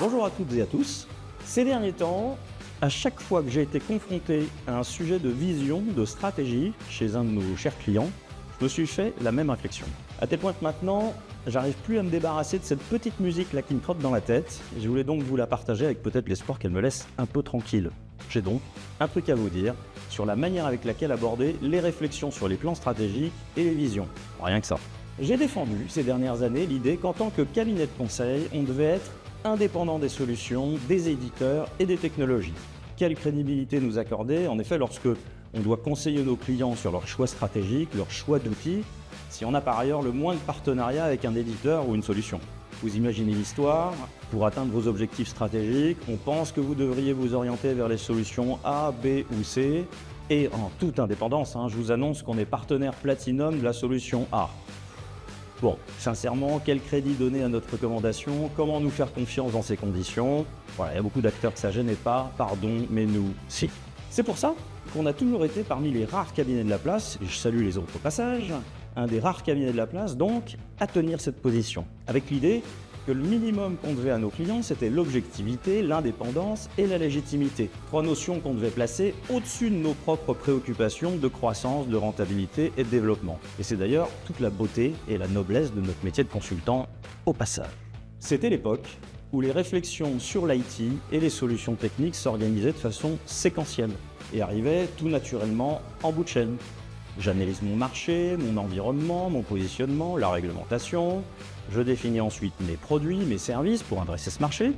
Bonjour à toutes et à tous. Ces derniers temps, à chaque fois que j'ai été confronté à un sujet de vision, de stratégie chez un de nos chers clients, je me suis fait la même réflexion. À tel point que maintenant, j'arrive plus à me débarrasser de cette petite musique là qui me trotte dans la tête. Et je voulais donc vous la partager avec peut-être l'espoir qu'elle me laisse un peu tranquille. J'ai donc un truc à vous dire sur la manière avec laquelle aborder les réflexions sur les plans stratégiques et les visions. Rien que ça. J'ai défendu ces dernières années l'idée qu'en tant que cabinet de conseil, on devait être indépendant des solutions, des éditeurs et des technologies. Quelle crédibilité nous accorder, en effet, lorsque on doit conseiller nos clients sur leurs choix stratégiques, leurs choix d'outils, si on a par ailleurs le moindre partenariat avec un éditeur ou une solution. Vous imaginez l'histoire, pour atteindre vos objectifs stratégiques, on pense que vous devriez vous orienter vers les solutions A, B ou C, et en toute indépendance, je vous annonce qu'on est partenaire platinum de la solution A. Bon, sincèrement, quel crédit donner à notre recommandation? Comment nous faire confiance dans ces conditions? Voilà, il y a beaucoup d'acteurs que ça gênait pas, pardon, mais nous, si. C'est pour ça qu'on a toujours été parmi les rares cabinets de la place, et je salue les autres au passage, un des rares cabinets de la place, donc, à tenir cette position, avec l'idée que le minimum qu'on devait à nos clients, c'était l'objectivité, l'indépendance et la légitimité. Trois notions qu'on devait placer au-dessus de nos propres préoccupations de croissance, de rentabilité et de développement. Et c'est d'ailleurs toute la beauté et la noblesse de notre métier de consultant au passage. C'était l'époque où les réflexions sur l'IT et les solutions techniques s'organisaient de façon séquentielle et arrivaient tout naturellement en bout de chaîne. J'analyse mon marché, mon environnement, mon positionnement, la réglementation. Je définis ensuite mes produits, mes services pour adresser ce marché.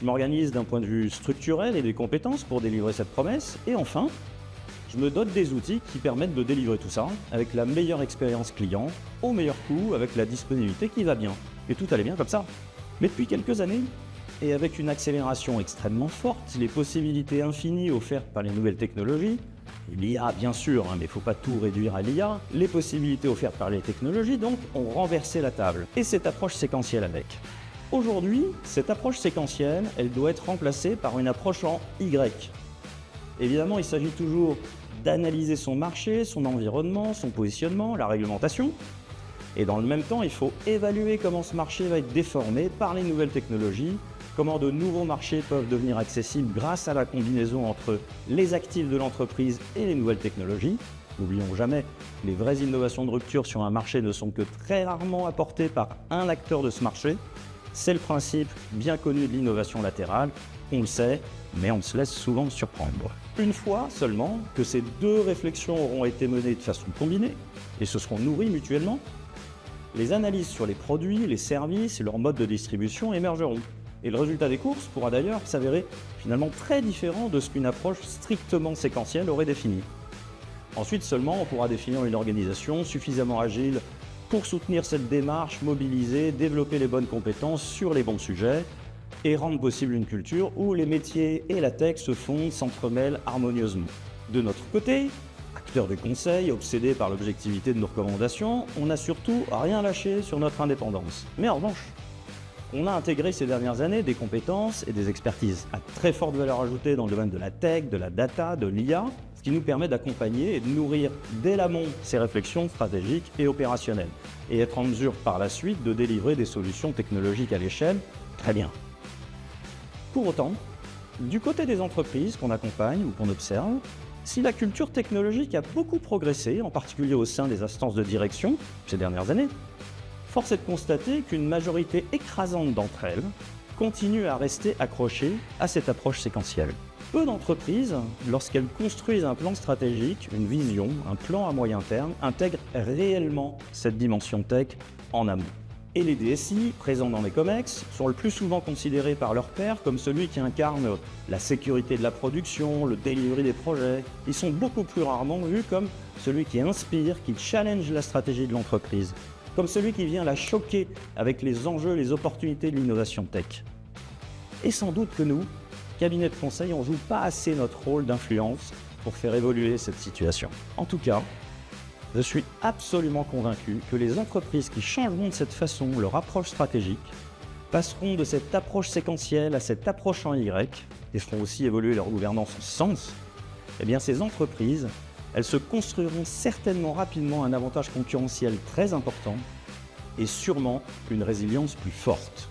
Je m'organise d'un point de vue structurel et des compétences pour délivrer cette promesse. Et enfin, je me dote des outils qui permettent de délivrer tout ça avec la meilleure expérience client, au meilleur coût, avec la disponibilité qui va bien. Et tout allait bien comme ça. Mais depuis quelques années, et avec une accélération extrêmement forte, les possibilités infinies offertes par les nouvelles technologies, l'IA bien sûr, mais il ne faut pas tout réduire à l'IA, les possibilités offertes par les technologies donc ont renversé la table, et cette approche séquentielle avec. Aujourd'hui, cette approche séquentielle, elle doit être remplacée par une approche en Y. Évidemment, il s'agit toujours d'analyser son marché, son environnement, son positionnement, la réglementation, et dans le même temps, il faut évaluer comment ce marché va être déformé par les nouvelles technologies, comment de nouveaux marchés peuvent devenir accessibles grâce à la combinaison entre les actifs de l'entreprise et les nouvelles technologies. N'oublions jamais, les vraies innovations de rupture sur un marché ne sont que très rarement apportées par un acteur de ce marché. C'est le principe bien connu de l'innovation latérale, on le sait, mais on se laisse souvent surprendre. Une fois seulement que ces deux réflexions auront été menées de façon combinée et se seront nourries mutuellement, les analyses sur les produits, les services et leur mode de distribution émergeront. Et le résultat des courses pourra d'ailleurs s'avérer finalement très différent de ce qu'une approche strictement séquentielle aurait défini. Ensuite seulement, on pourra définir une organisation suffisamment agile pour soutenir cette démarche, mobiliser, développer les bonnes compétences sur les bons sujets et rendre possible une culture où les métiers et la tech se fondent, s'entremêlent harmonieusement. De notre côté, acteurs du conseil, obsédés par l'objectivité de nos recommandations, on n'a surtout rien lâché sur notre indépendance. Mais en revanche, on a intégré ces dernières années des compétences et des expertises à très forte valeur ajoutée dans le domaine de la tech, de la data, de l'IA, ce qui nous permet d'accompagner et de nourrir dès l'amont ces réflexions stratégiques et opérationnelles, et être en mesure par la suite de délivrer des solutions technologiques à l'échelle. Très bien. Pour autant, du côté des entreprises qu'on accompagne ou qu'on observe, si la culture technologique a beaucoup progressé, en particulier au sein des instances de direction ces dernières années, force est de constater qu'une majorité écrasante d'entre elles continue à rester accrochée à cette approche séquentielle. Peu d'entreprises, lorsqu'elles construisent un plan stratégique, une vision, un plan à moyen terme, intègrent réellement cette dimension tech en amont. Et les DSI, présents dans les COMEX, sont le plus souvent considérés par leurs pairs comme celui qui incarne la sécurité de la production, le delivery des projets. Ils sont beaucoup plus rarement vus comme celui qui inspire, qui challenge la stratégie de l'entreprise, comme celui qui vient la choquer avec les enjeux, les opportunités de l'innovation tech. Et sans doute que nous, cabinet de conseil, on ne joue pas assez notre rôle d'influence pour faire évoluer cette situation. En tout cas, je suis absolument convaincu que les entreprises qui changeront de cette façon leur approche stratégique passeront de cette approche séquentielle à cette approche en Y et feront aussi évoluer leur gouvernance en ce sens. Eh bien, ces entreprises, elles se construiront certainement rapidement un avantage concurrentiel très important et sûrement une résilience plus forte.